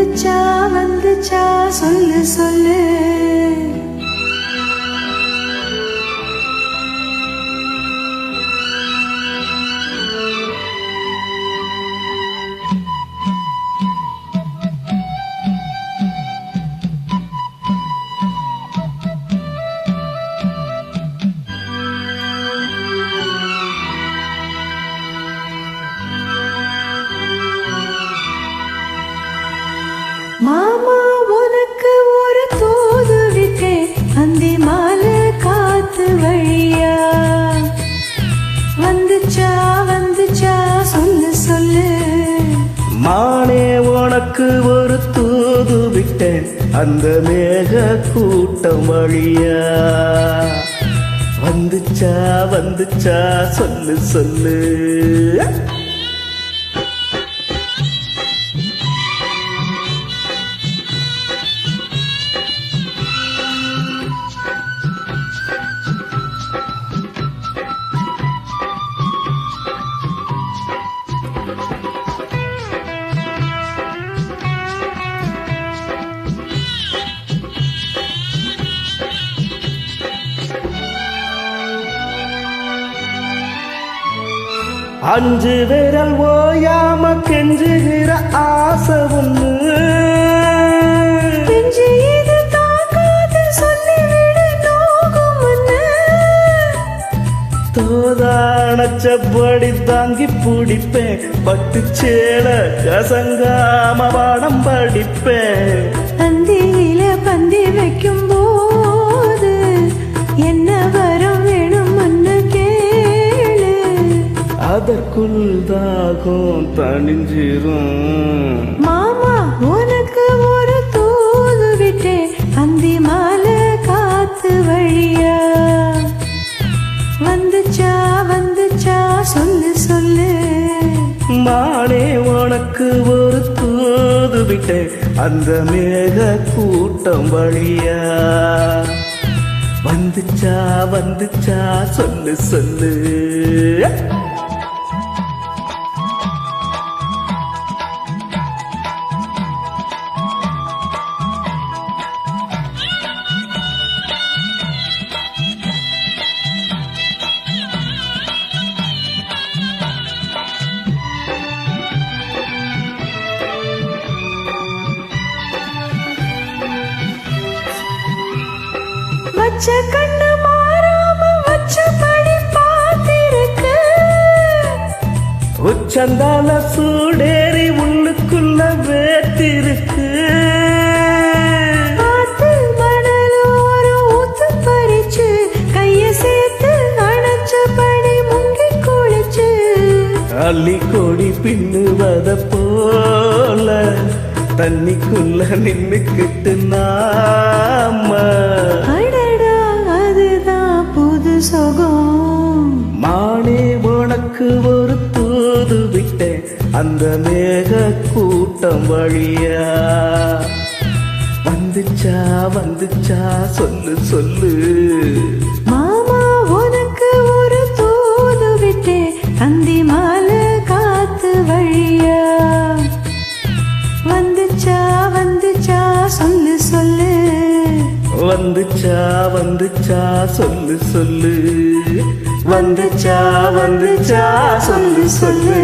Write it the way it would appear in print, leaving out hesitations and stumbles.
வந்துச்சா வந்துச்சா சொல்லு சொல்லு. மாமா உனக்கு ஒரு தூது விட்டேன், அந்தி மாலை காத்து வழியா. வந்துச்சா வந்துச்சா சொல்லு சொல்லு. மானே உனக்கு ஒரு தூது விட்டேன், அந்த மேக கூட்டம் வழியா. வந்துச்சா வந்துச்சா சொல்லு சொல்லு. 5 விரல் ஓயாம கெஞ்சுகிற ஆசை ஒண்ணு. நெஞ்சு இது தாங்காது சொல்லிவிடு நோகும் ஒண்ணு. தோதானச்சபடி தாங்கி பிடிப்பேன், பட்டு சேல கசங்காம பாடம் படிப்பேன். அந்தியில பந்தி வைக்கும் போது என்ன வரம் வேணும் ஒண்ணு கேளு. அதற்குள் தாகம் தணிஞ்சிரும். மாமா உனக்கு ஒரு தூது விட்டேன், அந்தி மாலை காத்து வழியா. வந்துச்சா வந்துச்சா சொல்லு சொல்லு. மானே உனக்கு ஒரு தூது விட்டேன், அந்த மேக கூட்டம் வழியா. வந்துச்சா வந்துச்சா சொல்லு சொல்லு. வச்ச கண்ணு மாறாம வச்சபடி பார்த்திருக்கு. உச்சந்தால சூடேறி உள்ளுக்குள்ள வேத்திருக்கு. பார்த்து மணலோரு ஊத்து பறிச்சு கைய சேர்த்து அணைச்சபடி முங்கி குளிச்சு. அள்ளி கொடி பின்னுவத போல தண்ணிக்குள்ள நின்னுக்கிட்டு நாம. அடடா அதுதான் புது சுகம். மானே உனக்கு ஒரு தூது விட்டேன், அந்த மேக கூட்டம் வழியா. வந்துச்சா வந்துச்சா சொல்லு சொல்லு. மாமா உனக்கு ஒரு தூது விட்டேன், அந்தி மாலை காத்து வழியா. வந்துச்சா வந்துச்சா சொல்லு சொல்லு. வந்துச்சா வந்துச்சா சொல்லு சொல்லு. வந்துச்சா வந்துச்சா சொல்லு சொல்லு.